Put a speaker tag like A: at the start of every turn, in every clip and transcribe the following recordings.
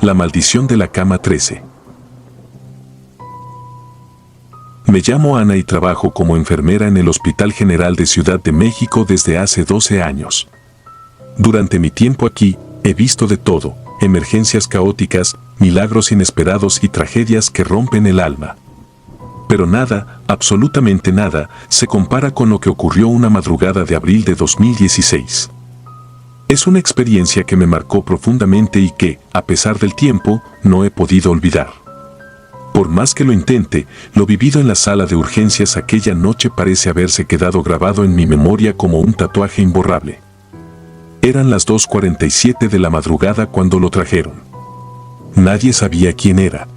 A: La maldición de la cama 13. Me llamo Ana y trabajo como enfermera en el Hospital General de Ciudad de México desde hace 12 años. Durante mi tiempo aquí, he visto de todo: emergencias caóticas, milagros inesperados y tragedias que rompen el alma. Pero nada, absolutamente nada, se compara con lo que ocurrió una madrugada de abril de 2016. Es una experiencia que me marcó profundamente y que, a pesar del tiempo, no he podido olvidar. Por más que lo intente, lo vivido en la sala de urgencias aquella noche parece haberse quedado grabado en mi memoria como un tatuaje imborrable. Eran las 2:47 de la madrugada cuando lo trajeron. Nadie sabía quién era.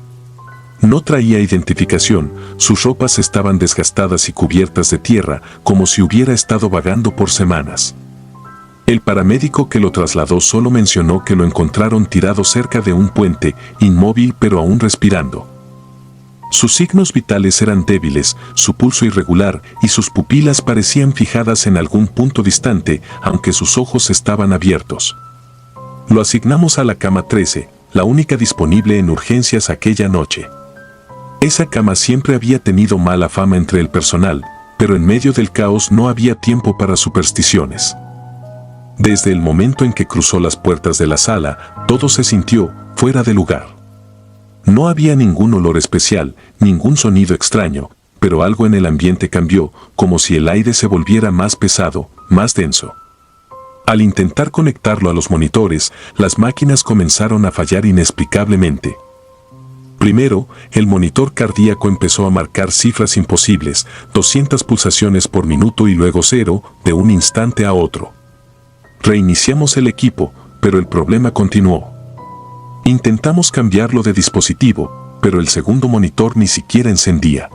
A: No traía identificación, sus ropas estaban desgastadas y cubiertas de tierra, como si hubiera estado vagando por semanas. El paramédico que lo trasladó solo mencionó que lo encontraron tirado cerca de un puente, inmóvil pero aún respirando. Sus signos vitales eran débiles, su pulso irregular y sus pupilas parecían fijadas en algún punto distante, aunque sus ojos estaban abiertos. Lo asignamos a la cama 13, la única disponible en urgencias aquella noche. Esa cama siempre había tenido mala fama entre el personal, pero en medio del caos no había tiempo para supersticiones. Desde el momento en que cruzó las puertas de la sala, todo se sintió fuera de lugar. No había ningún olor especial, ningún sonido extraño, pero algo en el ambiente cambió, como si el aire se volviera más pesado, más denso. Al intentar conectarlo a los monitores, las máquinas comenzaron a fallar inexplicablemente. Primero, el monitor cardíaco empezó a marcar cifras imposibles, 200 pulsaciones por minuto y luego 0, de un instante a otro. Reiniciamos el equipo, pero el problema continuó. Intentamos cambiarlo de dispositivo, pero el segundo monitor ni siquiera encendía.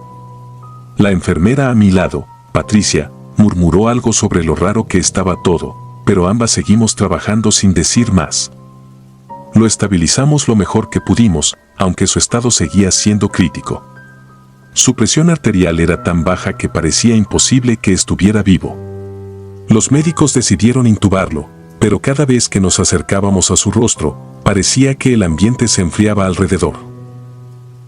A: La enfermera a mi lado, Patricia, murmuró algo sobre lo raro que estaba todo, pero ambas seguimos trabajando sin decir más. Lo estabilizamos lo mejor que pudimos, aunque su estado seguía siendo crítico. Su presión arterial era tan baja que parecía imposible que estuviera vivo. Los médicos decidieron intubarlo, pero cada vez que nos acercábamos a su rostro, parecía que el ambiente se enfriaba alrededor.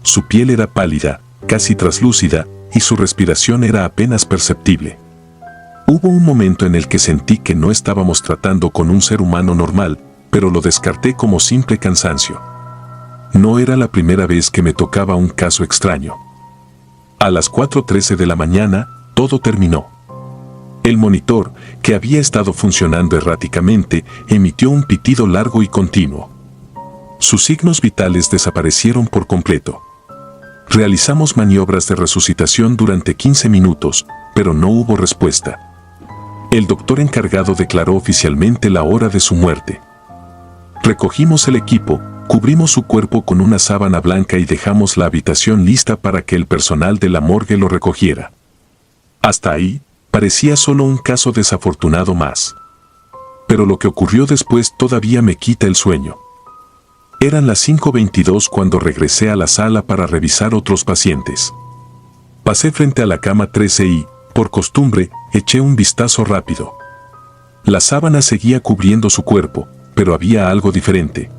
A: Su piel era pálida, casi traslúcida, y su respiración era apenas perceptible. Hubo un momento en el que sentí que no estábamos tratando con un ser humano normal, pero lo descarté como simple cansancio. No era la primera vez que me tocaba un caso extraño. A las 4:13 de la mañana, todo terminó. El monitor, que había estado funcionando erráticamente, emitió un pitido largo y continuo. Sus signos vitales desaparecieron por completo. Realizamos maniobras de resucitación durante 15 minutos, pero no hubo respuesta. El doctor encargado declaró oficialmente la hora de su muerte. Recogimos el equipo, cubrimos su cuerpo con una sábana blanca y dejamos la habitación lista para que el personal de la morgue lo recogiera. Hasta ahí, parecía solo un caso desafortunado más. Pero lo que ocurrió después todavía me quita el sueño. Eran las 5:22 cuando regresé a la sala para revisar otros pacientes. Pasé frente a la cama 13 y, por costumbre, eché un vistazo rápido. La sábana seguía cubriendo su cuerpo, pero había algo diferente.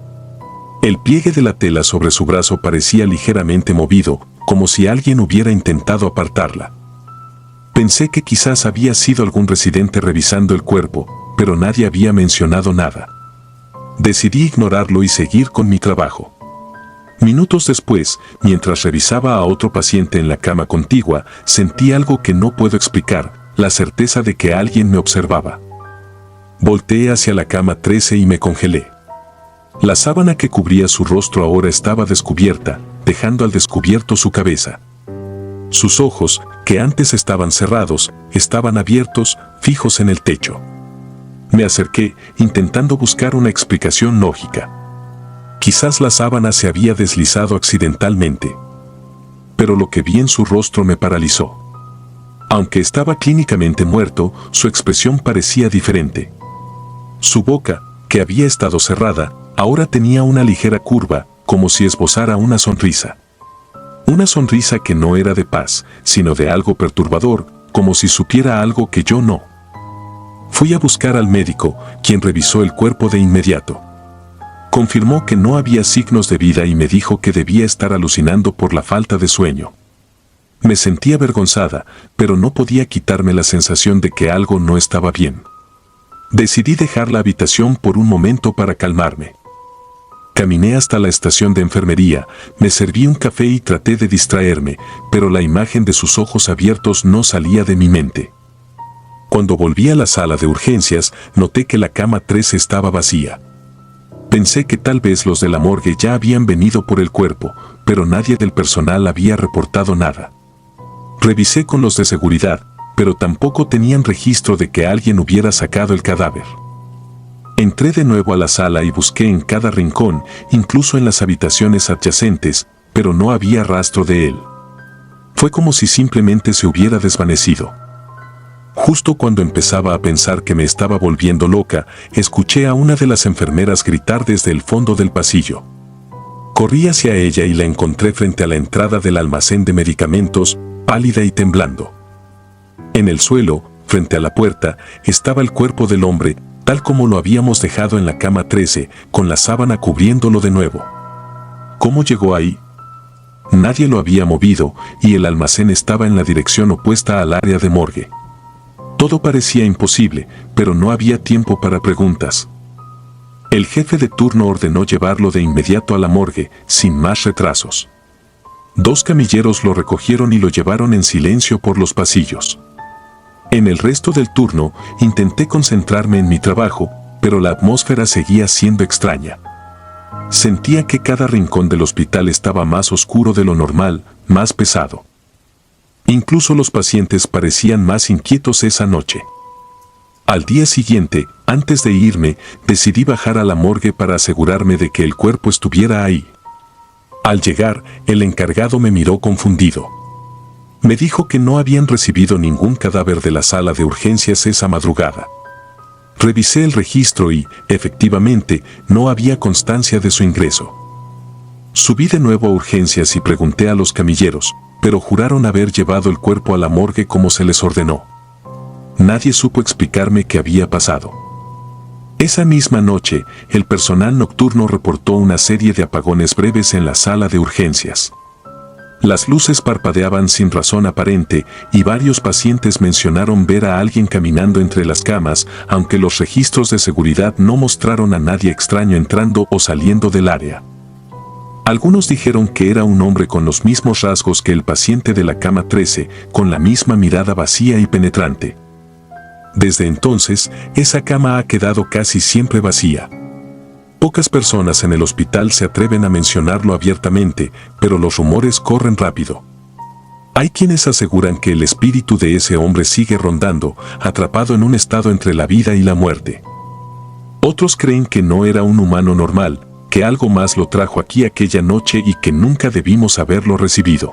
A: El pliegue de la tela sobre su brazo parecía ligeramente movido, como si alguien hubiera intentado apartarla. Pensé que quizás había sido algún residente revisando el cuerpo, pero nadie había mencionado nada. Decidí ignorarlo y seguir con mi trabajo. Minutos después, mientras revisaba a otro paciente en la cama contigua, sentí algo que no puedo explicar, la certeza de que alguien me observaba. Volteé hacia la cama 13 y me congelé. La sábana que cubría su rostro ahora estaba descubierta, dejando al descubierto su cabeza. Sus ojos, que antes estaban cerrados, estaban abiertos, fijos en el techo. Me acerqué, intentando buscar una explicación lógica. Quizás la sábana se había deslizado accidentalmente. Pero lo que vi en su rostro me paralizó. Aunque estaba clínicamente muerto, su expresión parecía diferente. Su boca, que había estado cerrada, ahora tenía una ligera curva, como si esbozara una sonrisa. Una sonrisa que no era de paz, sino de algo perturbador, como si supiera algo que yo no. Fui a buscar al médico, quien revisó el cuerpo de inmediato. Confirmó que no había signos de vida y me dijo que debía estar alucinando por la falta de sueño. Me sentía avergonzada, pero no podía quitarme la sensación de que algo no estaba bien. Decidí dejar la habitación por un momento para calmarme. Caminé hasta la estación de enfermería, me serví un café y traté de distraerme, pero la imagen de sus ojos abiertos no salía de mi mente. Cuando volví a la sala de urgencias, noté que la cama 13 estaba vacía. Pensé que tal vez los de la morgue ya habían venido por el cuerpo, pero nadie del personal había reportado nada. Revisé con los de seguridad, pero tampoco tenían registro de que alguien hubiera sacado el cadáver. Entré de nuevo a la sala y busqué en cada rincón, incluso en las habitaciones adyacentes, pero no había rastro de él. Fue como si simplemente se hubiera desvanecido. Justo cuando empezaba a pensar que me estaba volviendo loca, escuché a una de las enfermeras gritar desde el fondo del pasillo. Corrí hacia ella y la encontré frente a la entrada del almacén de medicamentos, pálida y temblando. En el suelo, frente a la puerta, estaba el cuerpo del hombre, tal como lo habíamos dejado en la cama 13, con la sábana cubriéndolo de nuevo. ¿Cómo llegó ahí? Nadie lo había movido y el almacén estaba en la dirección opuesta al área de morgue. Todo parecía imposible, pero no había tiempo para preguntas. El jefe de turno ordenó llevarlo de inmediato a la morgue, sin más retrasos. 2 camilleros lo recogieron y lo llevaron en silencio por los pasillos. En el resto del turno, intenté concentrarme en mi trabajo, pero la atmósfera seguía siendo extraña. Sentía que cada rincón del hospital estaba más oscuro de lo normal, más pesado. Incluso los pacientes parecían más inquietos esa noche. Al día siguiente, antes de irme, decidí bajar a la morgue para asegurarme de que el cuerpo estuviera ahí. Al llegar, el encargado me miró confundido. Me dijo que no habían recibido ningún cadáver de la sala de urgencias esa madrugada. Revisé el registro y, efectivamente, no había constancia de su ingreso. Subí de nuevo a urgencias y pregunté a los camilleros, pero juraron haber llevado el cuerpo a la morgue como se les ordenó. Nadie supo explicarme qué había pasado. Esa misma noche, el personal nocturno reportó una serie de apagones breves en la sala de urgencias. Las luces parpadeaban sin razón aparente y varios pacientes mencionaron ver a alguien caminando entre las camas, aunque los registros de seguridad no mostraron a nadie extraño entrando o saliendo del área. Algunos dijeron que era un hombre con los mismos rasgos que el paciente de la cama 13, con la misma mirada vacía y penetrante. Desde entonces, esa cama ha quedado casi siempre vacía. Pocas personas en el hospital se atreven a mencionarlo abiertamente, pero los rumores corren rápido. Hay quienes aseguran que el espíritu de ese hombre sigue rondando, atrapado en un estado entre la vida y la muerte. Otros creen que no era un humano normal, que algo más lo trajo aquí aquella noche y que nunca debimos haberlo recibido.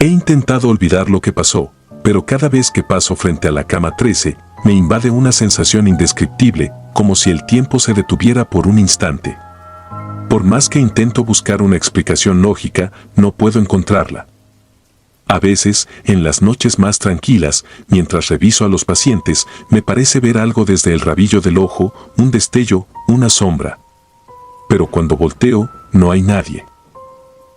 A: He intentado olvidar lo que pasó, pero cada vez que paso frente a la cama 13, me invade una sensación indescriptible, como si el tiempo se detuviera por un instante. Por más que intento buscar una explicación lógica, no puedo encontrarla. A veces, en las noches más tranquilas, mientras reviso a los pacientes, me parece ver algo desde el rabillo del ojo, un destello, una sombra. Pero cuando volteo, no hay nadie.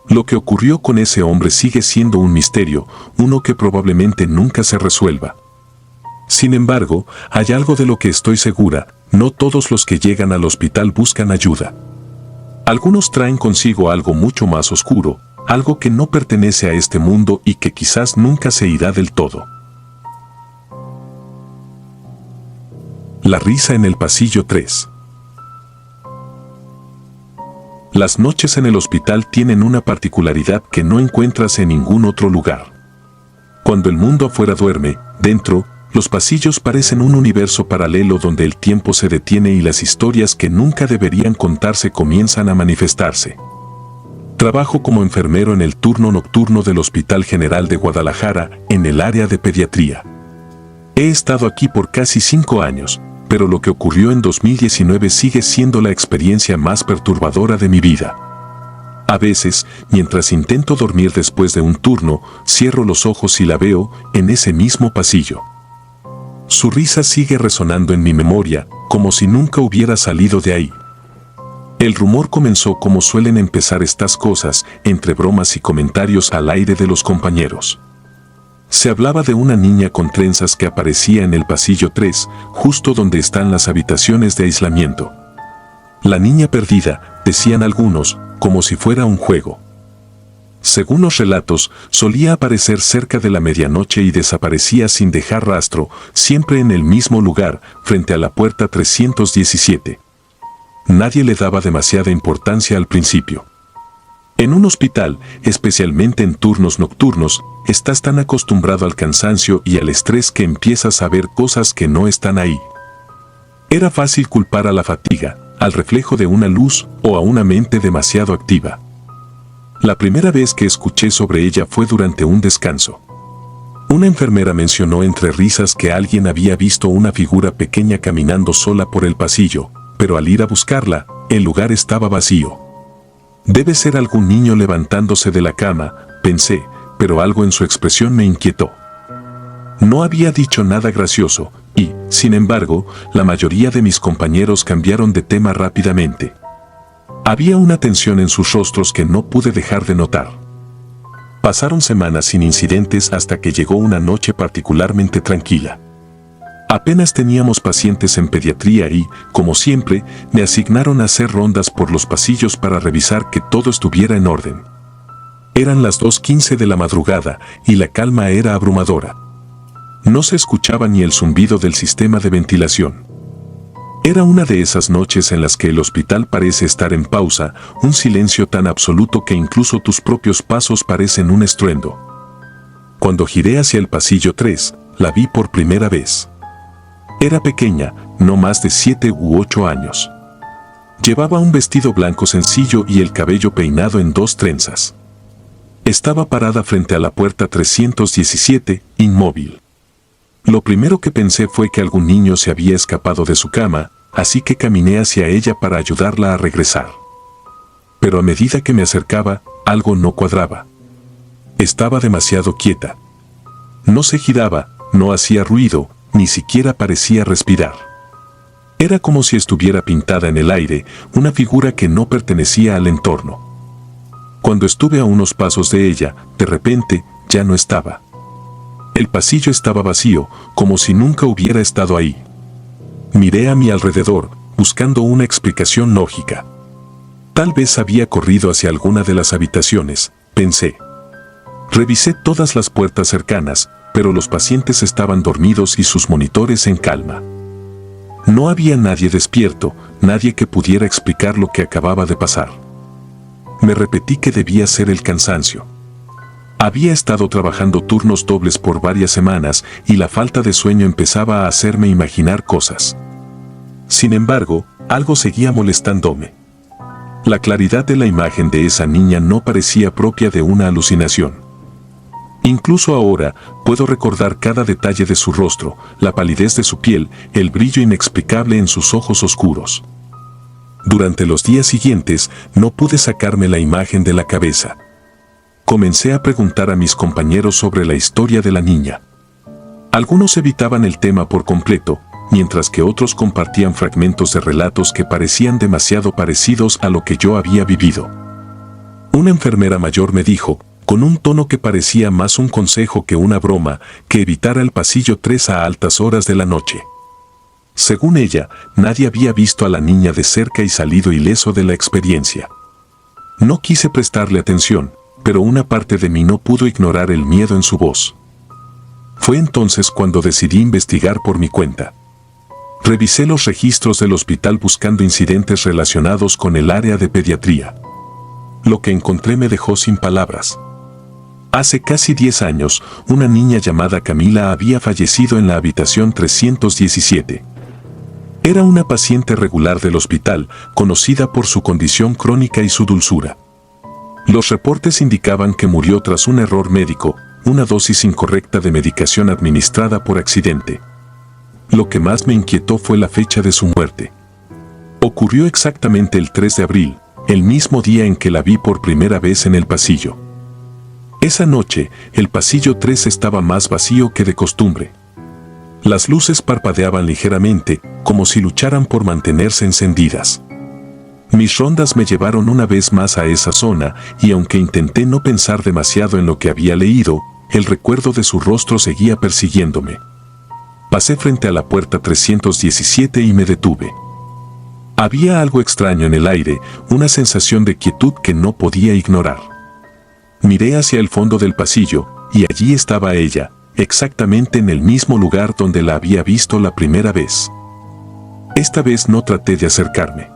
A: Lo que ocurrió con ese hombre sigue siendo un misterio, uno que probablemente nunca se resuelva. Sin embargo, hay algo de lo que estoy segura, no todos los que llegan al hospital buscan ayuda. Algunos traen consigo algo mucho más oscuro, algo que no pertenece a este mundo y que quizás nunca se irá del todo. La risa en el pasillo 3. Las noches en el hospital tienen una particularidad que no encuentras en ningún otro lugar. Cuando el mundo afuera duerme, dentro, los pasillos parecen un universo paralelo donde el tiempo se detiene y las historias que nunca deberían contarse comienzan a manifestarse. Trabajo como enfermero en el turno nocturno del Hospital General de Guadalajara, en el área de pediatría. He estado aquí por casi 5 años, pero lo que ocurrió en 2019 sigue siendo la experiencia más perturbadora de mi vida. A veces, mientras intento dormir después de un turno, cierro los ojos y la veo en ese mismo pasillo. Su risa sigue resonando en mi memoria, como si nunca hubiera salido de ahí. El rumor comenzó como suelen empezar estas cosas, entre bromas y comentarios al aire de los compañeros. Se hablaba de una niña con trenzas que aparecía en el pasillo 3, justo donde están las habitaciones de aislamiento. La niña perdida, decían algunos, como si fuera un juego. Según los relatos, solía aparecer cerca de la medianoche y desaparecía sin dejar rastro, siempre en el mismo lugar, frente a la puerta 317. Nadie le daba demasiada importancia al principio. En un hospital, especialmente en turnos nocturnos, estás tan acostumbrado al cansancio y al estrés que empiezas a ver cosas que no están ahí. Era fácil culpar a la fatiga, al reflejo de una luz o a una mente demasiado activa. La primera vez que escuché sobre ella fue durante un descanso. Una enfermera mencionó entre risas que alguien había visto una figura pequeña caminando sola por el pasillo, pero al ir a buscarla, el lugar estaba vacío. Debe ser algún niño levantándose de la cama, pensé, pero algo en su expresión me inquietó. No había dicho nada gracioso, y, sin embargo, la mayoría de mis compañeros cambiaron de tema rápidamente. Había una tensión en sus rostros que no pude dejar de notar. Pasaron semanas sin incidentes hasta que llegó una noche particularmente tranquila. Apenas teníamos pacientes en pediatría y, como siempre, me asignaron a hacer rondas por los pasillos para revisar que todo estuviera en orden. Eran las 2:15 de la madrugada y la calma era abrumadora. No se escuchaba ni el zumbido del sistema de ventilación. Era una de esas noches en las que el hospital parece estar en pausa, un silencio tan absoluto que incluso tus propios pasos parecen un estruendo. Cuando giré hacia el pasillo 3, la vi por primera vez. Era pequeña, no más de 7 u 8 años. Llevaba un vestido blanco sencillo y el cabello peinado en 2 trenzas. Estaba parada frente a la puerta 317, inmóvil. Lo primero que pensé fue que algún niño se había escapado de su cama, así que caminé hacia ella para ayudarla a regresar. Pero a medida que me acercaba, algo no cuadraba. Estaba demasiado quieta. No se giraba, no hacía ruido, ni siquiera parecía respirar. Era como si estuviera pintada en el aire, una figura que no pertenecía al entorno. Cuando estuve a unos pasos de ella, de repente, ya no estaba. El pasillo estaba vacío, como si nunca hubiera estado ahí. Miré a mi alrededor, buscando una explicación lógica. Tal vez había corrido hacia alguna de las habitaciones, pensé. Revisé todas las puertas cercanas, pero los pacientes estaban dormidos y sus monitores en calma. No había nadie despierto, nadie que pudiera explicar lo que acababa de pasar. Me repetí que debía ser el cansancio. Había estado trabajando turnos dobles por varias semanas y la falta de sueño empezaba a hacerme imaginar cosas. Sin embargo, algo seguía molestándome. La claridad de la imagen de esa niña no parecía propia de una alucinación. Incluso ahora, puedo recordar cada detalle de su rostro, la palidez de su piel, el brillo inexplicable en sus ojos oscuros. Durante los días siguientes, no pude sacarme la imagen de la cabeza. Comencé a preguntar a mis compañeros sobre la historia de la niña. Algunos evitaban el tema por completo, mientras que otros compartían fragmentos de relatos que parecían demasiado parecidos a lo que yo había vivido. Una enfermera mayor me dijo, con un tono que parecía más un consejo que una broma, que evitara el pasillo 3 a altas horas de la noche. Según ella, nadie había visto a la niña de cerca y salido ileso de la experiencia. No quise prestarle atención, pero una parte de mí no pudo ignorar el miedo en su voz. Fue entonces cuando decidí investigar por mi cuenta. Revisé los registros del hospital buscando incidentes relacionados con el área de pediatría. Lo que encontré me dejó sin palabras. Hace casi 10 años, una niña llamada Camila había fallecido en la habitación 317. Era una paciente regular del hospital, conocida por su condición crónica y su dulzura. Los reportes indicaban que murió tras un error médico, una dosis incorrecta de medicación administrada por accidente. Lo que más me inquietó fue la fecha de su muerte. Ocurrió exactamente el 3 de abril, el mismo día en que la vi por primera vez en el pasillo. Esa noche, el pasillo 3 estaba más vacío que de costumbre. Las luces parpadeaban ligeramente, como si lucharan por mantenerse encendidas. Mis rondas me llevaron una vez más a esa zona y aunque intenté no pensar demasiado en lo que había leído, el recuerdo de su rostro seguía persiguiéndome. Pasé frente a la puerta 317 y me detuve. Había algo extraño en el aire, una sensación de quietud que no podía ignorar. Miré hacia el fondo del pasillo y allí estaba ella, exactamente en el mismo lugar donde la había visto la primera vez. Esta vez no traté de acercarme.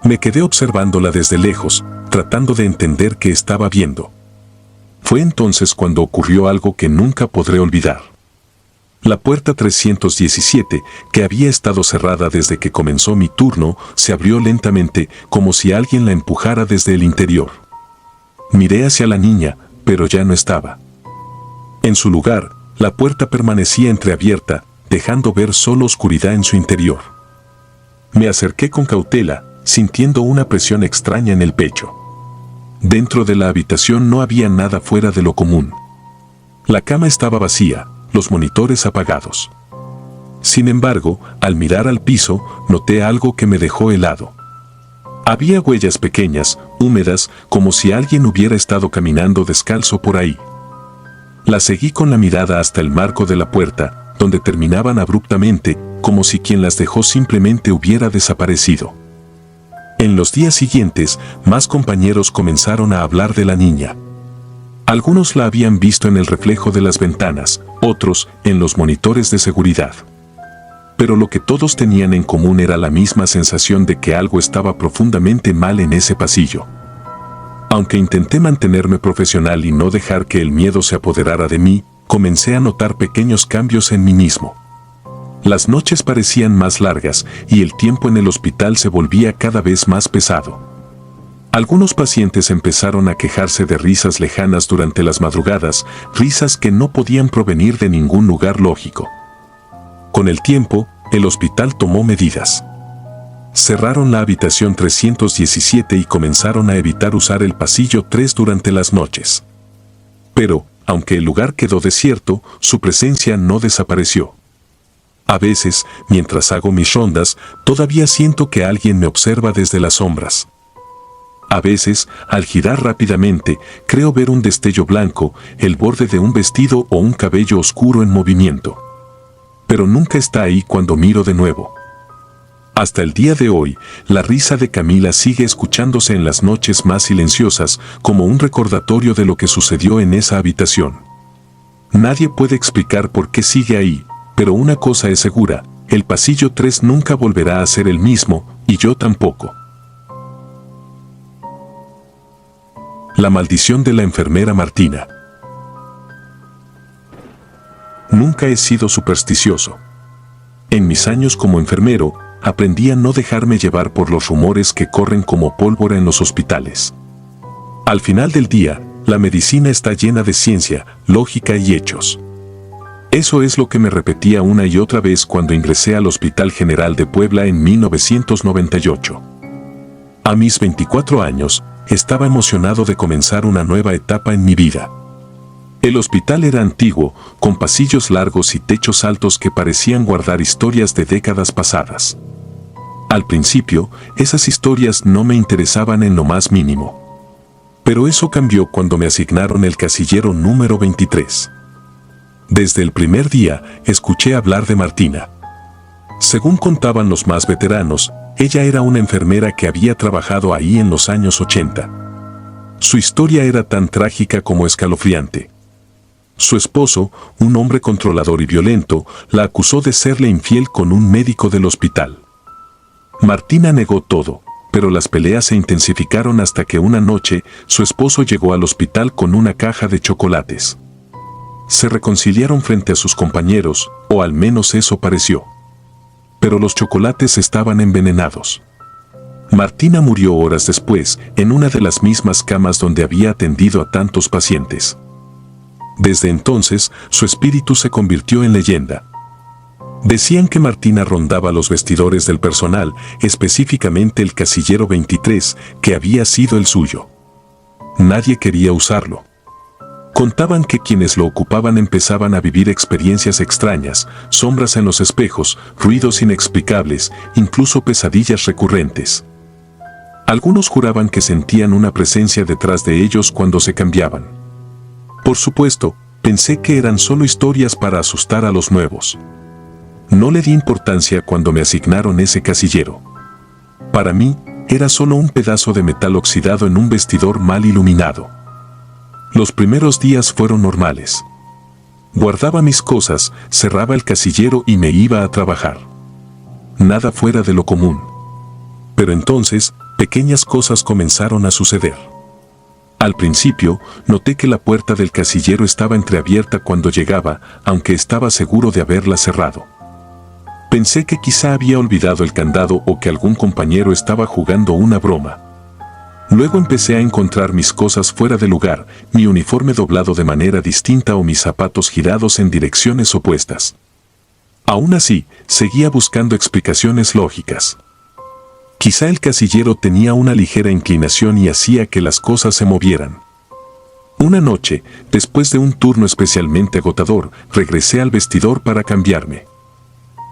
A: Me quedé observándola desde lejos, tratando de entender qué estaba viendo. Fue entonces cuando ocurrió algo que nunca podré olvidar. La puerta 317, que había estado cerrada desde que comenzó mi turno, se abrió lentamente, como si alguien la empujara desde el interior. Miré hacia la niña, pero ya no estaba. En su lugar, la puerta permanecía entreabierta, dejando ver solo oscuridad en su interior. Me acerqué con cautela, sintiendo una presión extraña en el pecho. Dentro de la habitación no había nada fuera de lo común. La cama estaba vacía, los monitores apagados. Sin embargo, al mirar al piso, noté algo que me dejó helado. Había huellas pequeñas, húmedas, como si alguien hubiera estado caminando descalzo por ahí. La seguí con la mirada hasta el marco de la puerta, donde terminaban abruptamente, como si quien las dejó simplemente hubiera desaparecido. En los días siguientes, más compañeros comenzaron a hablar de la niña. Algunos la habían visto en el reflejo de las ventanas, otros en los monitores de seguridad. Pero lo que todos tenían en común era la misma sensación de que algo estaba profundamente mal en ese pasillo. Aunque intenté mantenerme profesional y no dejar que el miedo se apoderara de mí, comencé a notar pequeños cambios en mí mismo. Las noches parecían más largas y el tiempo en el hospital se volvía cada vez más pesado. Algunos pacientes empezaron a quejarse de risas lejanas durante las madrugadas, risas que no podían provenir de ningún lugar lógico. Con el tiempo, el hospital tomó medidas. Cerraron la habitación 317 y comenzaron a evitar usar el pasillo 3 durante las noches. Pero, aunque el lugar quedó desierto, su presencia no desapareció. A veces, mientras hago mis rondas, todavía siento que alguien me observa desde las sombras. A veces, al girar rápidamente, creo ver un destello blanco, el borde de un vestido o un cabello oscuro en movimiento. Pero nunca está ahí cuando miro de nuevo. Hasta el día de hoy, la risa de Camila sigue escuchándose en las noches más silenciosas, como un recordatorio de lo que sucedió en esa habitación. Nadie puede explicar por qué sigue ahí, pero una cosa es segura, el pasillo 3 nunca volverá a ser el mismo, y yo tampoco. La maldición de la enfermera Martina. Nunca he sido supersticioso. En mis años como enfermero, aprendí a no dejarme llevar por los rumores que corren como pólvora en los hospitales. Al final del día, la medicina está llena de ciencia, lógica y hechos. Eso es lo que me repetía una y otra vez cuando ingresé al Hospital General de Puebla en 1998. A mis 24 años, estaba emocionado de comenzar una nueva etapa en mi vida. El hospital era antiguo, con pasillos largos y techos altos que parecían guardar historias de décadas pasadas. Al principio, esas historias no me interesaban en lo más mínimo. Pero eso cambió cuando me asignaron el casillero número 23. Desde el primer día, escuché hablar de Martina. Según contaban los más veteranos, ella era una enfermera que había trabajado ahí en los años 80. Su historia era tan trágica como escalofriante. Su esposo, un hombre controlador y violento, la acusó de serle infiel con un médico del hospital. Martina negó todo, pero las peleas se intensificaron hasta que una noche su esposo llegó al hospital con una caja de chocolates. Se reconciliaron frente a sus compañeros, o al menos eso pareció. Pero los chocolates estaban envenenados. Martina murió horas después, en una de las mismas camas donde había atendido a tantos pacientes. Desde entonces, su espíritu se convirtió en leyenda. Decían que Martina rondaba los vestidores del personal, específicamente el casillero 23, que había sido el suyo. Nadie quería usarlo. Contaban que quienes lo ocupaban empezaban a vivir experiencias extrañas, sombras en los espejos, ruidos inexplicables, incluso pesadillas recurrentes. Algunos juraban que sentían una presencia detrás de ellos cuando se cambiaban. Por supuesto, pensé que eran solo historias para asustar a los nuevos. No le di importancia cuando me asignaron ese casillero. Para mí, era solo un pedazo de metal oxidado en un vestidor mal iluminado. Los primeros días fueron normales. Guardaba mis cosas, cerraba el casillero y me iba a trabajar. Nada fuera de lo común. Pero entonces, pequeñas cosas comenzaron a suceder. Al principio, noté que la puerta del casillero estaba entreabierta cuando llegaba, aunque estaba seguro de haberla cerrado. Pensé que quizá había olvidado el candado o que algún compañero estaba jugando una broma. Luego empecé a encontrar mis cosas fuera de lugar, mi uniforme doblado de manera distinta o mis zapatos girados en direcciones opuestas. Aún así, seguía buscando explicaciones lógicas. Quizá el casillero tenía una ligera inclinación y hacía que las cosas se movieran. Una noche, después de un turno especialmente agotador, regresé al vestidor para cambiarme.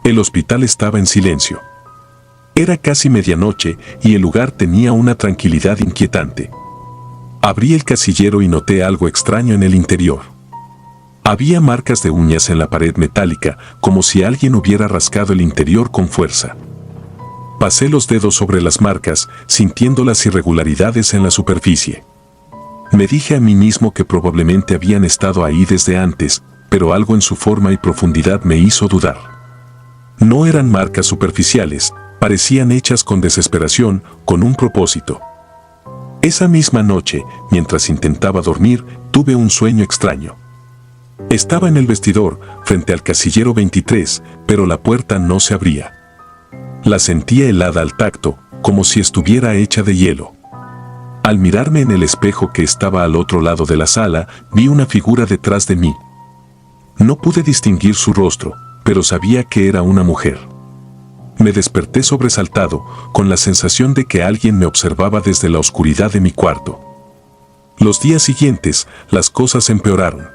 A: El hospital estaba en silencio. Era casi medianoche y el lugar tenía una tranquilidad inquietante. Abrí el casillero y noté algo extraño en el interior. Había marcas de uñas en la pared metálica, como si alguien hubiera rascado el interior con fuerza. Pasé los dedos sobre las marcas, sintiendo las irregularidades en la superficie. Me dije a mí mismo que probablemente habían estado ahí desde antes, pero algo en su forma y profundidad me hizo dudar. No eran marcas superficiales, parecían hechas con desesperación, con un propósito. Esa misma noche, mientras intentaba dormir, tuve un sueño extraño. Estaba en el vestidor, frente al casillero 23, pero la puerta no se abría. La sentía helada al tacto, como si estuviera hecha de hielo. Al mirarme en el espejo que estaba al otro lado de la sala, vi una figura detrás de mí. No pude distinguir su rostro, pero sabía que era una mujer. Me desperté sobresaltado, con la sensación de que alguien me observaba desde la oscuridad de mi cuarto. Los días siguientes, las cosas empeoraron.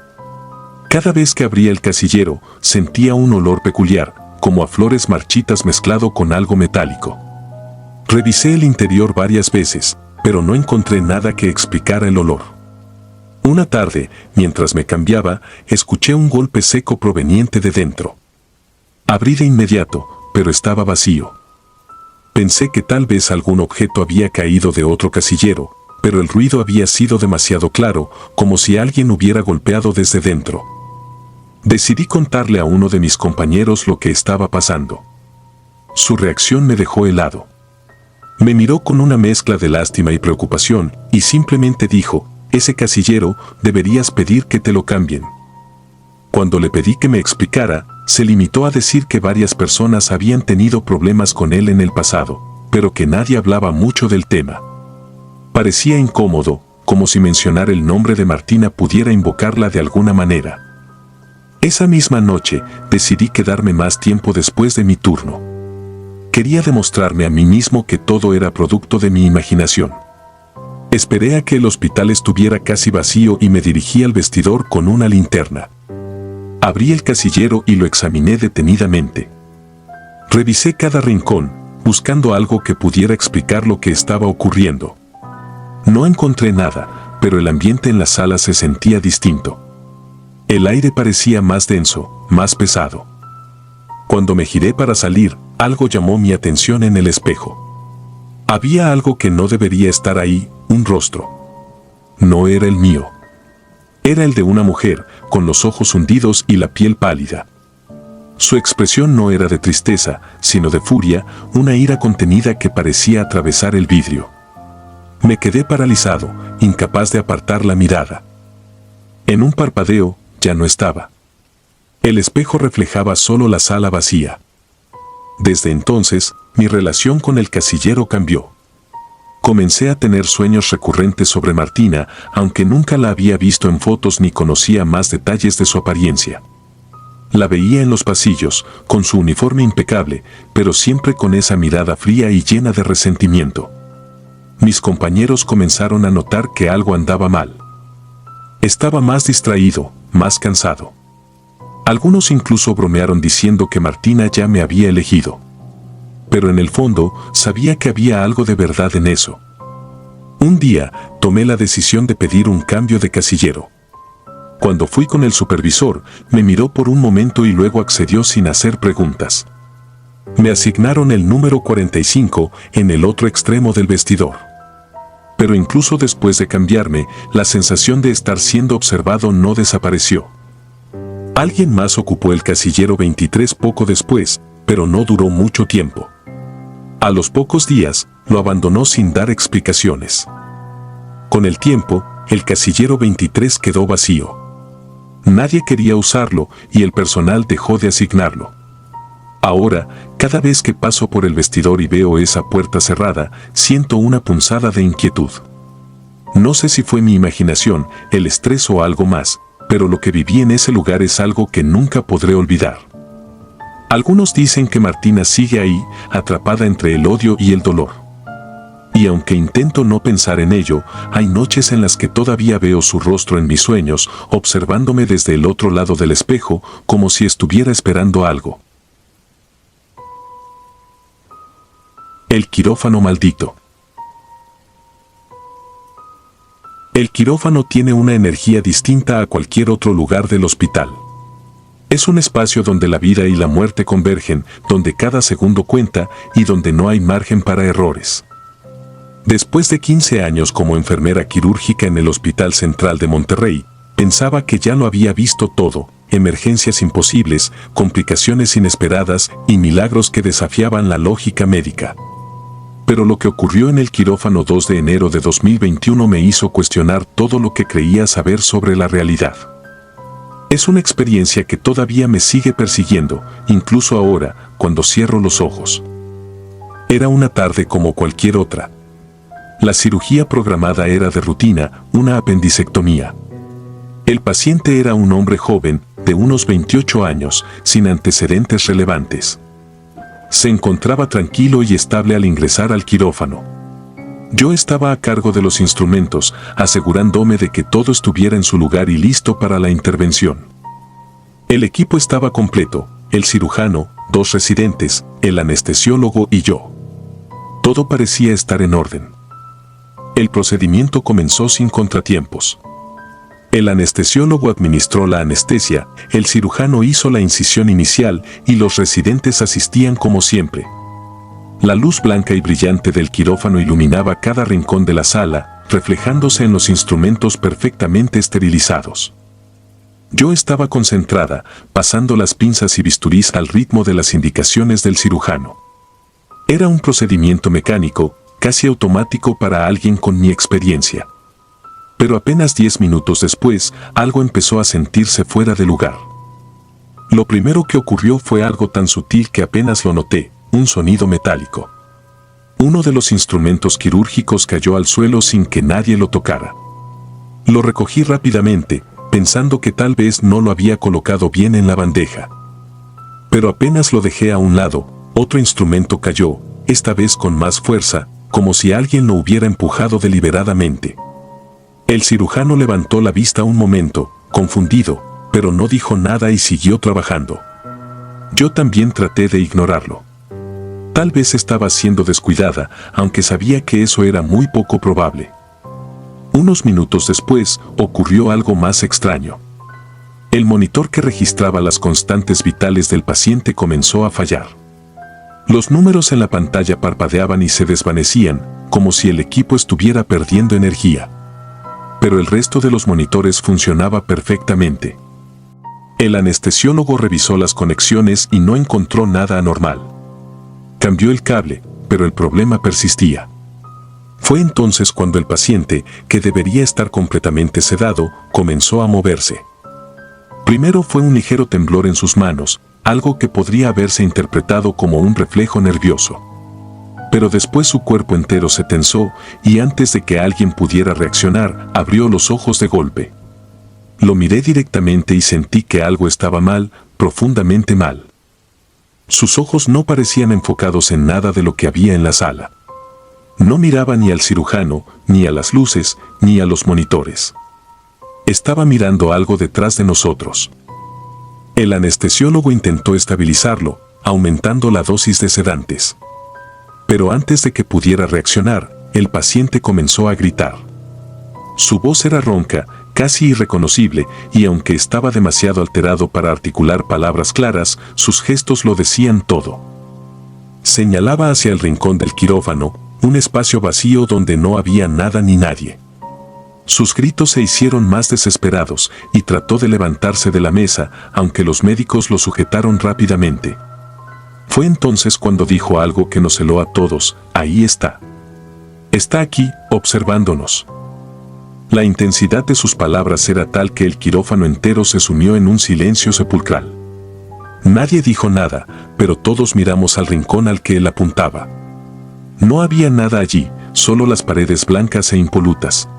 A: Cada vez que abría el casillero, sentía un olor peculiar, como a flores marchitas mezclado con algo metálico. Revisé el interior varias veces, pero no encontré nada que explicara el olor. Una tarde, mientras me cambiaba, escuché un golpe seco proveniente de dentro. Abrí de inmediato, pero estaba vacío. Pensé que tal vez algún objeto había caído de otro casillero, pero el ruido había sido demasiado claro, como si alguien hubiera golpeado desde dentro. Decidí contarle a uno de mis compañeros lo que estaba pasando. Su reacción me dejó helado. Me miró con una mezcla de lástima y preocupación, y simplemente dijo: «Ese casillero, deberías pedir que te lo cambien». Cuando le pedí que me explicara, se limitó a decir que varias personas habían tenido problemas con él en el pasado, pero que nadie hablaba mucho del tema. Parecía incómodo, como si mencionar el nombre de Martina pudiera invocarla de alguna manera. Esa misma noche, decidí quedarme más tiempo después de mi turno. Quería demostrarme a mí mismo que todo era producto de mi imaginación. Esperé a que el hospital estuviera casi vacío y me dirigí al vestidor con una linterna. Abrí el casillero y lo examiné detenidamente. Revisé cada rincón, buscando algo que pudiera explicar lo que estaba ocurriendo. No encontré nada, pero el ambiente en la sala se sentía distinto. El aire parecía más denso, más pesado. Cuando me giré para salir, algo llamó mi atención en el espejo. Había algo que no debería estar ahí, un rostro. No era el mío. Era el de una mujer, con los ojos hundidos y la piel pálida. Su expresión no era de tristeza, sino de furia, una ira contenida que parecía atravesar el vidrio. Me quedé paralizado, incapaz de apartar la mirada. En un parpadeo, ya no estaba. El espejo reflejaba solo la sala vacía. Desde entonces, mi relación con el casillero cambió. Comencé a tener sueños recurrentes sobre Martina, aunque nunca la había visto en fotos ni conocía más detalles de su apariencia. La veía en los pasillos, con su uniforme impecable, pero siempre con esa mirada fría y llena de resentimiento. Mis compañeros comenzaron a notar que algo andaba mal. Estaba más distraído, más cansado. Algunos incluso bromearon diciendo que Martina ya me había elegido. Pero en el fondo, sabía que había algo de verdad en eso. Un día, tomé la decisión de pedir un cambio de casillero. Cuando fui con el supervisor, me miró por un momento y luego accedió sin hacer preguntas. Me asignaron el número 45 en el otro extremo del vestidor. Pero incluso después de cambiarme, la sensación de estar siendo observado no desapareció. Alguien más ocupó el casillero 23 poco después, pero no duró mucho tiempo. A los pocos días, lo abandonó sin dar explicaciones. Con el tiempo, el casillero 23 quedó vacío. Nadie quería usarlo y el personal dejó de asignarlo. Ahora, cada vez que paso por el vestidor y veo esa puerta cerrada, siento una punzada de inquietud. No sé si fue mi imaginación, el estrés o algo más, pero lo que viví en ese lugar es algo que nunca podré olvidar. Algunos dicen que Martina sigue ahí, atrapada entre el odio y el dolor. Y aunque intento no pensar en ello, hay noches en las que todavía veo su rostro en mis sueños, observándome desde el otro lado del espejo, como si estuviera esperando algo. El quirófano maldito. El quirófano tiene una energía distinta a cualquier otro lugar del hospital. Es un espacio donde la vida y la muerte convergen, donde cada segundo cuenta y donde no hay margen para errores. Después de 15 años como enfermera quirúrgica en el Hospital Central de Monterrey, pensaba que ya lo había visto todo: emergencias imposibles, complicaciones inesperadas y milagros que desafiaban la lógica médica. Pero lo que ocurrió en el quirófano 2 de enero de 2021 me hizo cuestionar todo lo que creía saber sobre la realidad. Es una experiencia que todavía me sigue persiguiendo, incluso ahora, cuando cierro los ojos. Era una tarde como cualquier otra. La cirugía programada era de rutina, una apendicectomía. El paciente era un hombre joven, de unos 28 años, sin antecedentes relevantes. Se encontraba tranquilo y estable al ingresar al quirófano. Yo estaba a cargo de los instrumentos, asegurándome de que todo estuviera en su lugar y listo para la intervención. El equipo estaba completo: el cirujano, 2 residentes, el anestesiólogo y yo. Todo parecía estar en orden. El procedimiento comenzó sin contratiempos. El anestesiólogo administró la anestesia, el cirujano hizo la incisión inicial y los residentes asistían como siempre. La luz blanca y brillante del quirófano iluminaba cada rincón de la sala, reflejándose en los instrumentos perfectamente esterilizados. Yo estaba concentrada, pasando las pinzas y bisturís al ritmo de las indicaciones del cirujano. Era un procedimiento mecánico, casi automático para alguien con mi experiencia. Pero apenas 10 minutos después, algo empezó a sentirse fuera de lugar. Lo primero que ocurrió fue algo tan sutil que apenas lo noté: un sonido metálico. Uno de los instrumentos quirúrgicos cayó al suelo sin que nadie lo tocara. Lo recogí rápidamente, pensando que tal vez no lo había colocado bien en la bandeja. Pero apenas lo dejé a un lado, otro instrumento cayó, esta vez con más fuerza, como si alguien lo hubiera empujado deliberadamente. El cirujano levantó la vista un momento, confundido, pero no dijo nada y siguió trabajando. Yo también traté de ignorarlo. Tal vez estaba siendo descuidada, aunque sabía que eso era muy poco probable. Unos minutos después, ocurrió algo más extraño. El monitor que registraba las constantes vitales del paciente comenzó a fallar. Los números en la pantalla parpadeaban y se desvanecían, como si el equipo estuviera perdiendo energía. Pero el resto de los monitores funcionaba perfectamente. El anestesiólogo revisó las conexiones y no encontró nada anormal. Cambió el cable, pero el problema persistía. Fue entonces cuando el paciente, que debería estar completamente sedado, comenzó a moverse. Primero fue un ligero temblor en sus manos, algo que podría haberse interpretado como un reflejo nervioso. Pero después su cuerpo entero se tensó y antes de que alguien pudiera reaccionar, abrió los ojos de golpe. Lo miré directamente y sentí que algo estaba mal, profundamente mal. Sus ojos no parecían enfocados en nada de lo que había en la sala. No miraba ni al cirujano, ni a las luces, ni a los monitores. Estaba mirando algo detrás de nosotros. El anestesiólogo intentó estabilizarlo, aumentando la dosis de sedantes. Pero antes de que pudiera reaccionar, el paciente comenzó a gritar. Su voz era ronca, casi irreconocible, y aunque estaba demasiado alterado para articular palabras claras, sus gestos lo decían todo. Señalaba hacia el rincón del quirófano, un espacio vacío donde no había nada ni nadie. Sus gritos se hicieron más desesperados y trató de levantarse de la mesa, aunque los médicos lo sujetaron rápidamente. Fue entonces cuando dijo algo que nos heló a todos: ahí está. Está aquí, observándonos. La intensidad de sus palabras era tal que el quirófano entero se sumió en un silencio sepulcral. Nadie dijo nada, pero todos miramos al rincón al que él apuntaba. No había nada allí, solo las paredes blancas e impolutas.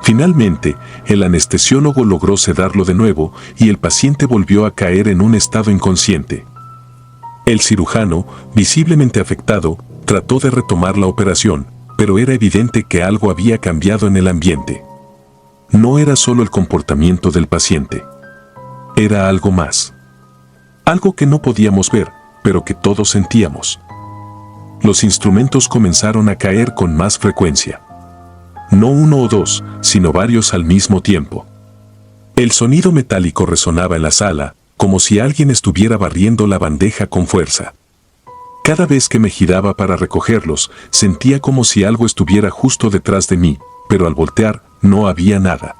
A: Finalmente, el anestesiólogo logró sedarlo de nuevo y el paciente volvió a caer en un estado inconsciente. El cirujano, visiblemente afectado, trató de retomar la operación, pero era evidente que algo había cambiado en el ambiente. No era solo el comportamiento del paciente. Era algo más. Algo que no podíamos ver, pero que todos sentíamos. Los instrumentos comenzaron a caer con más frecuencia. No uno o dos, sino varios al mismo tiempo. El sonido metálico resonaba en la sala, como si alguien estuviera barriendo la bandeja con fuerza. Cada vez que me giraba para recogerlos, sentía como si algo estuviera justo detrás de mí, pero al voltear, no había nada.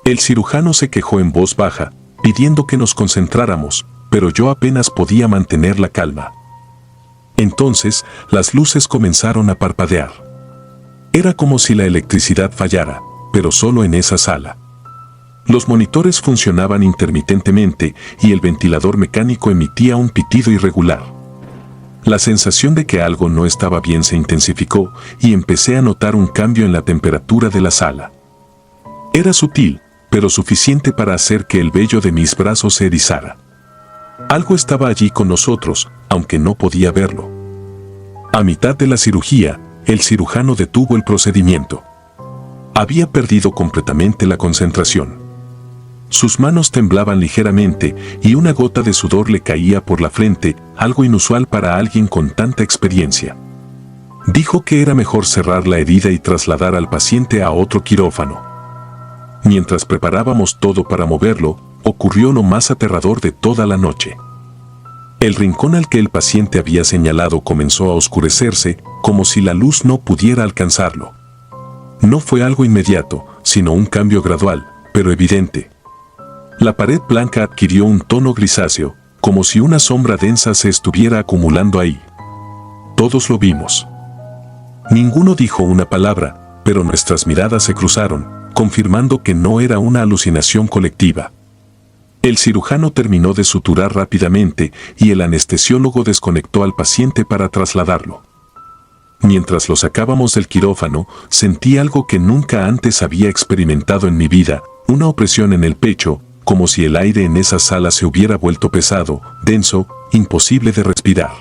A: El cirujano se quejó en voz baja, pidiendo que nos concentráramos, pero yo apenas podía mantener la calma. Entonces, las luces comenzaron a parpadear. Era como si la electricidad fallara, pero solo en esa sala. Los monitores funcionaban intermitentemente y el ventilador mecánico emitía un pitido irregular. La sensación de que algo no estaba bien se intensificó y empecé a notar un cambio en la temperatura de la sala. Era sutil, pero suficiente para hacer que el vello de mis brazos se erizara. Algo estaba allí con nosotros, aunque no podía verlo. A mitad de la cirugía, el cirujano detuvo el procedimiento. Había perdido completamente la concentración. Sus manos temblaban ligeramente y una gota de sudor le caía por la frente, algo inusual para alguien con tanta experiencia. Dijo que era mejor cerrar la herida y trasladar al paciente a otro quirófano. Mientras preparábamos todo para moverlo, ocurrió lo más aterrador de toda la noche. El rincón al que el paciente había señalado comenzó a oscurecerse, como si la luz no pudiera alcanzarlo. No fue algo inmediato, sino un cambio gradual, pero evidente. La pared blanca adquirió un tono grisáceo, como si una sombra densa se estuviera acumulando ahí. Todos lo vimos. Ninguno dijo una palabra, pero nuestras miradas se cruzaron, confirmando que no era una alucinación colectiva. El cirujano terminó de suturar rápidamente y el anestesiólogo desconectó al paciente para trasladarlo. Mientras lo sacábamos del quirófano, sentí algo que nunca antes había experimentado en mi vida, una opresión en el pecho, como si el aire en esa sala se hubiera vuelto pesado, denso, imposible de respirar.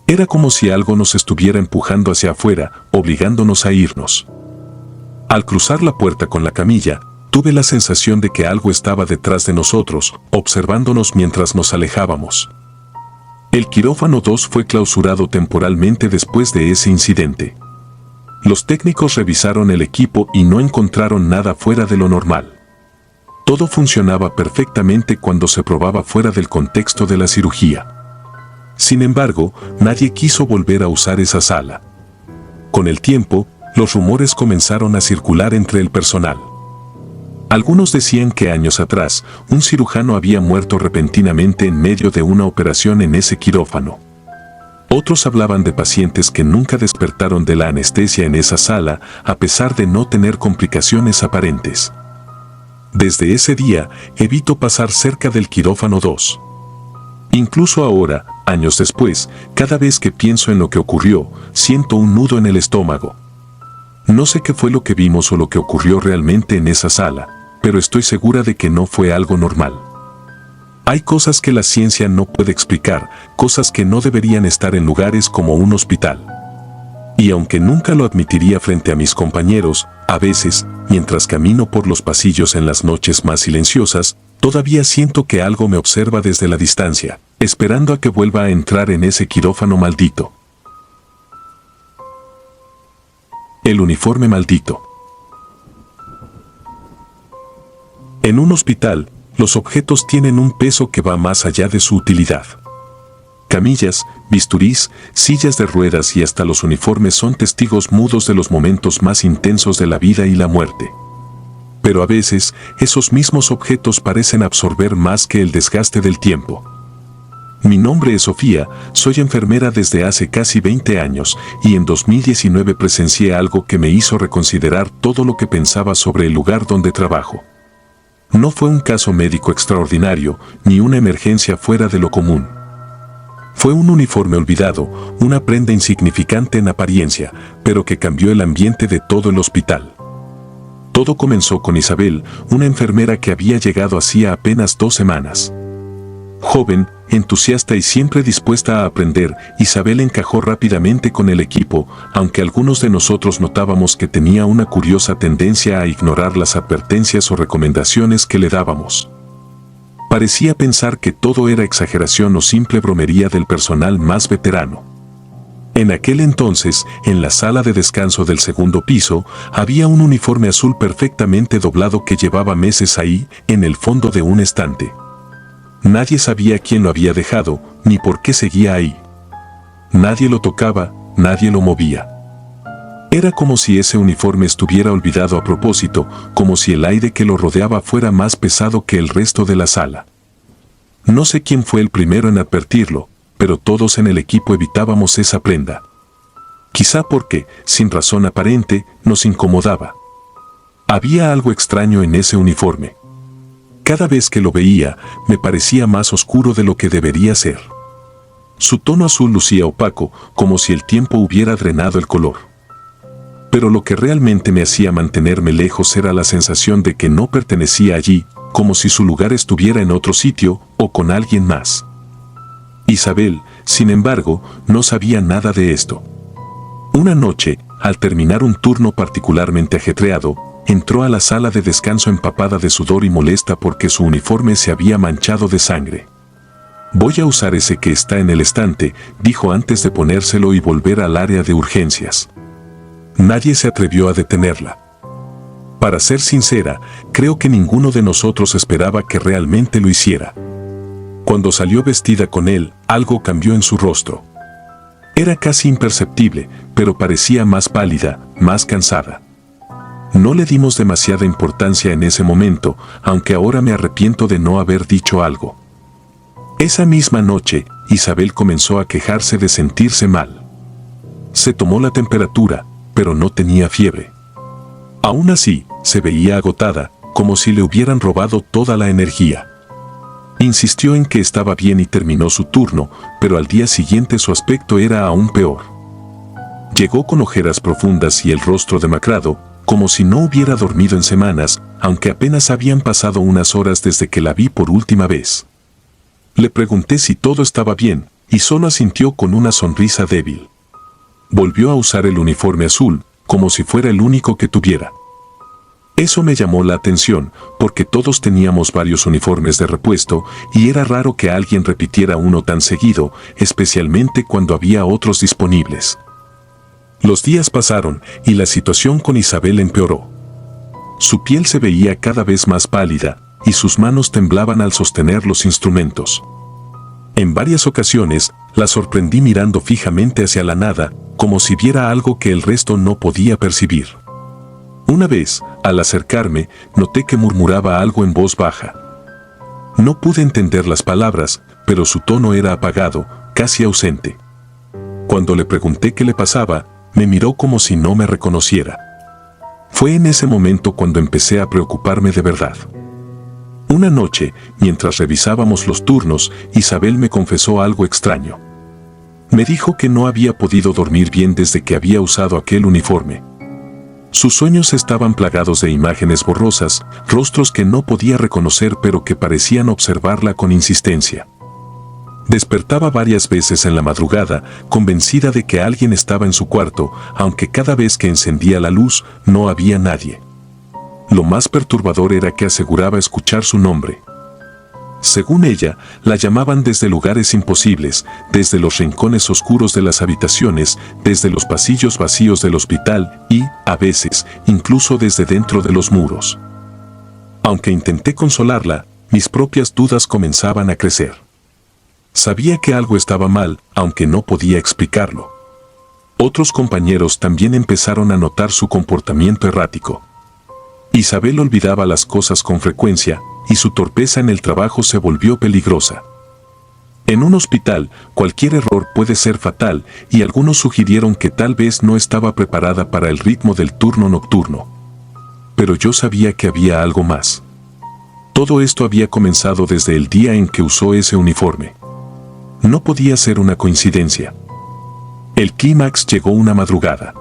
A: Era como si algo nos estuviera empujando hacia afuera, obligándonos a irnos. Al cruzar la puerta con la camilla, tuve la sensación de que algo estaba detrás de nosotros, observándonos mientras nos alejábamos. El quirófano 2 fue clausurado temporalmente después de ese incidente. Los técnicos revisaron el equipo y no encontraron nada fuera de lo normal. Todo funcionaba perfectamente cuando se probaba fuera del contexto de la cirugía. Sin embargo, nadie quiso volver a usar esa sala. Con el tiempo, los rumores comenzaron a circular entre el personal. Algunos decían que años atrás, un cirujano había muerto repentinamente en medio de una operación en ese quirófano. Otros hablaban de pacientes que nunca despertaron de la anestesia en esa sala, a pesar de no tener complicaciones aparentes. Desde ese día, evito pasar cerca del quirófano 2. Incluso ahora, años después, cada vez que pienso en lo que ocurrió, siento un nudo en el estómago. No sé qué fue lo que vimos o lo que ocurrió realmente en esa sala, pero estoy segura de que no fue algo normal. Hay cosas que la ciencia no puede explicar, cosas que no deberían estar en lugares como un hospital. Y aunque nunca lo admitiría frente a mis compañeros, a veces, mientras camino por los pasillos en las noches más silenciosas, todavía siento que algo me observa desde la distancia, esperando a que vuelva a entrar en ese quirófano maldito. El uniforme maldito. En un hospital, los objetos tienen un peso que va más allá de su utilidad. Camillas, bisturís, sillas de ruedas y hasta los uniformes son testigos mudos de los momentos más intensos de la vida y la muerte. Pero a veces, esos mismos objetos parecen absorber más que el desgaste del tiempo. Mi nombre es Sofía, soy enfermera desde hace casi 20 años y en 2019 presencié algo que me hizo reconsiderar todo lo que pensaba sobre el lugar donde trabajo. No fue un caso médico extraordinario, ni una emergencia fuera de lo común. Fue un uniforme olvidado, una prenda insignificante en apariencia, pero que cambió el ambiente de todo el hospital. Todo comenzó con Isabel, una enfermera que había llegado hacía apenas 2 semanas. Joven, entusiasta y siempre dispuesta a aprender, Isabel encajó rápidamente con el equipo, aunque algunos de nosotros notábamos que tenía una curiosa tendencia a ignorar las advertencias o recomendaciones que le dábamos. Parecía pensar que todo era exageración o simple bromería del personal más veterano. En aquel entonces, en la sala de descanso del segundo piso, había un uniforme azul perfectamente doblado que llevaba meses ahí, en el fondo de un estante. Nadie sabía quién lo había dejado, ni por qué seguía ahí. Nadie lo tocaba, nadie lo movía. Era como si ese uniforme estuviera olvidado a propósito, como si el aire que lo rodeaba fuera más pesado que el resto de la sala. No sé quién fue el primero en advertirlo, pero todos en el equipo evitábamos esa prenda. Quizá porque, sin razón aparente, nos incomodaba. Había algo extraño en ese uniforme. Cada vez que lo veía, me parecía más oscuro de lo que debería ser. Su tono azul lucía opaco, como si el tiempo hubiera drenado el color. Pero lo que realmente me hacía mantenerme lejos era la sensación de que no pertenecía allí, como si su lugar estuviera en otro sitio o con alguien más. Isabel, sin embargo, no sabía nada de esto. Una noche, al terminar un turno particularmente ajetreado, entró a la sala de descanso empapada de sudor y molesta porque su uniforme se había manchado de sangre. «Voy a usar ese que está en el estante», dijo antes de ponérselo y volver al área de urgencias. Nadie se atrevió a detenerla. Para ser sincera, creo que ninguno de nosotros esperaba que realmente lo hiciera. Cuando salió vestida con él, algo cambió en su rostro. Era casi imperceptible, pero parecía más pálida, más cansada. No le dimos demasiada importancia en ese momento, aunque ahora me arrepiento de no haber dicho algo. Esa misma noche, Isabel comenzó a quejarse de sentirse mal. Se tomó la temperatura, pero no tenía fiebre. Aún así, se veía agotada, como si le hubieran robado toda la energía. Insistió en que estaba bien y terminó su turno, pero al día siguiente su aspecto era aún peor. Llegó con ojeras profundas y el rostro demacrado, como si no hubiera dormido en semanas, aunque apenas habían pasado unas horas desde que la vi por última vez. Le pregunté si todo estaba bien, y solo asintió con una sonrisa débil. Volvió a usar el uniforme azul, como si fuera el único que tuviera. Eso me llamó la atención, porque todos teníamos varios uniformes de repuesto, y era raro que alguien repitiera uno tan seguido, especialmente cuando había otros disponibles. Los días pasaron, y la situación con Isabel empeoró. Su piel se veía cada vez más pálida, y sus manos temblaban al sostener los instrumentos. En varias ocasiones, la sorprendí mirando fijamente hacia la nada, como si viera algo que el resto no podía percibir. Una vez, al acercarme, noté que murmuraba algo en voz baja. No pude entender las palabras, pero su tono era apagado, casi ausente. Cuando le pregunté qué le pasaba, me miró como si no me reconociera. Fue en ese momento cuando empecé a preocuparme de verdad. Una noche, mientras revisábamos los turnos, Isabel me confesó algo extraño. Me dijo que no había podido dormir bien desde que había usado aquel uniforme. Sus sueños estaban plagados de imágenes borrosas, rostros que no podía reconocer pero que parecían observarla con insistencia. Despertaba varias veces en la madrugada, convencida de que alguien estaba en su cuarto, aunque cada vez que encendía la luz, no había nadie. Lo más perturbador era que aseguraba escuchar su nombre. Según ella, la llamaban desde lugares imposibles, desde los rincones oscuros de las habitaciones, desde los pasillos vacíos del hospital y, a veces, incluso desde dentro de los muros. Aunque intenté consolarla, mis propias dudas comenzaban a crecer. Sabía que algo estaba mal, aunque no podía explicarlo. Otros compañeros también empezaron a notar su comportamiento errático. Isabel olvidaba las cosas con frecuencia, y su torpeza en el trabajo se volvió peligrosa. En un hospital, cualquier error puede ser fatal, y algunos sugirieron que tal vez no estaba preparada para el ritmo del turno nocturno. Pero yo sabía que había algo más. Todo esto había comenzado desde el día en que usó ese uniforme. No podía ser una coincidencia. El clímax llegó una madrugada.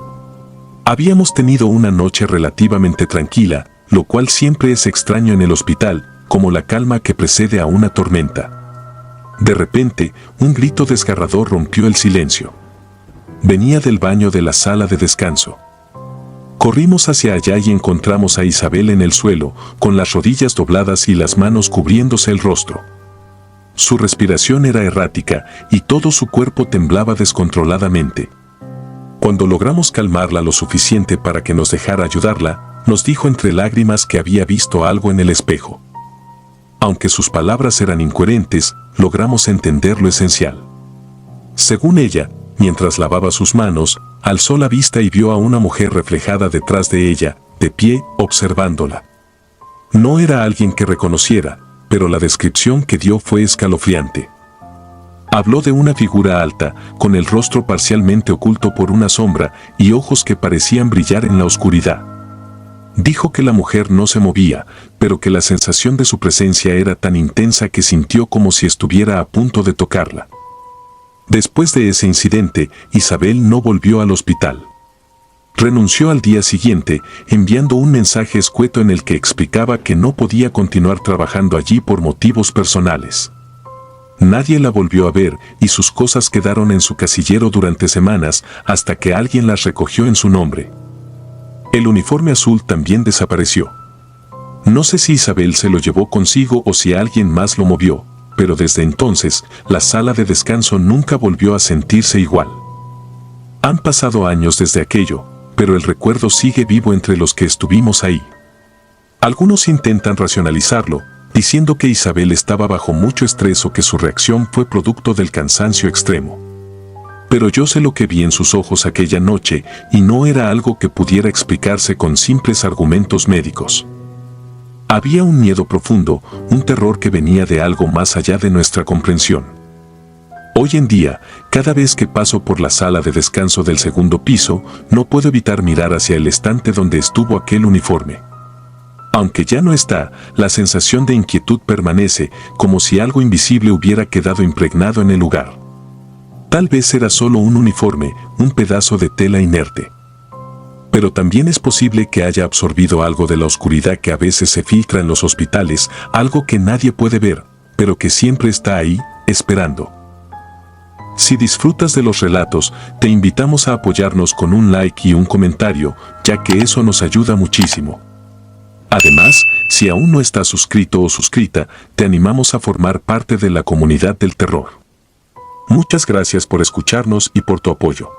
A: Habíamos tenido una noche relativamente tranquila, lo cual siempre es extraño en el hospital, como la calma que precede a una tormenta. De repente, un grito desgarrador rompió el silencio. Venía del baño de la sala de descanso. Corrimos hacia allá y encontramos a Isabel en el suelo, con las rodillas dobladas y las manos cubriéndose el rostro. Su respiración era errática y todo su cuerpo temblaba descontroladamente. Cuando logramos calmarla lo suficiente para que nos dejara ayudarla, nos dijo entre lágrimas que había visto algo en el espejo. Aunque sus palabras eran incoherentes, logramos entender lo esencial. Según ella, mientras lavaba sus manos, alzó la vista y vio a una mujer reflejada detrás de ella, de pie, observándola. No era alguien que reconociera, pero la descripción que dio fue escalofriante. Habló de una figura alta, con el rostro parcialmente oculto por una sombra y ojos que parecían brillar en la oscuridad. Dijo que la mujer no se movía, pero que la sensación de su presencia era tan intensa que sintió como si estuviera a punto de tocarla. Después de ese incidente, Isabel no volvió al hospital. Renunció al día siguiente, enviando un mensaje escueto en el que explicaba que no podía continuar trabajando allí por motivos personales. Nadie la volvió a ver y sus cosas quedaron en su casillero durante semanas hasta que alguien las recogió en su nombre. El uniforme azul también desapareció. No sé si Isabel se lo llevó consigo o si alguien más lo movió, pero desde entonces, la sala de descanso nunca volvió a sentirse igual. Han pasado años desde aquello, pero el recuerdo sigue vivo entre los que estuvimos ahí. Algunos intentan racionalizarlo, diciendo que Isabel estaba bajo mucho estrés o que su reacción fue producto del cansancio extremo. Pero yo sé lo que vi en sus ojos aquella noche y no era algo que pudiera explicarse con simples argumentos médicos. Había un miedo profundo, un terror que venía de algo más allá de nuestra comprensión. Hoy en día, cada vez que paso por la sala de descanso del segundo piso, no puedo evitar mirar hacia el estante donde estuvo aquel uniforme. Aunque ya no está, la sensación de inquietud permanece, como si algo invisible hubiera quedado impregnado en el lugar. Tal vez era solo un uniforme, un pedazo de tela inerte. Pero también es posible que haya absorbido algo de la oscuridad que a veces se filtra en los hospitales, algo que nadie puede ver, pero que siempre está ahí, esperando. Si disfrutas de los relatos, te invitamos a apoyarnos con un like y un comentario, ya que eso nos ayuda muchísimo. Además, si aún no estás suscrito o suscrita, te animamos a formar parte de la comunidad del terror. Muchas gracias por escucharnos y por tu apoyo.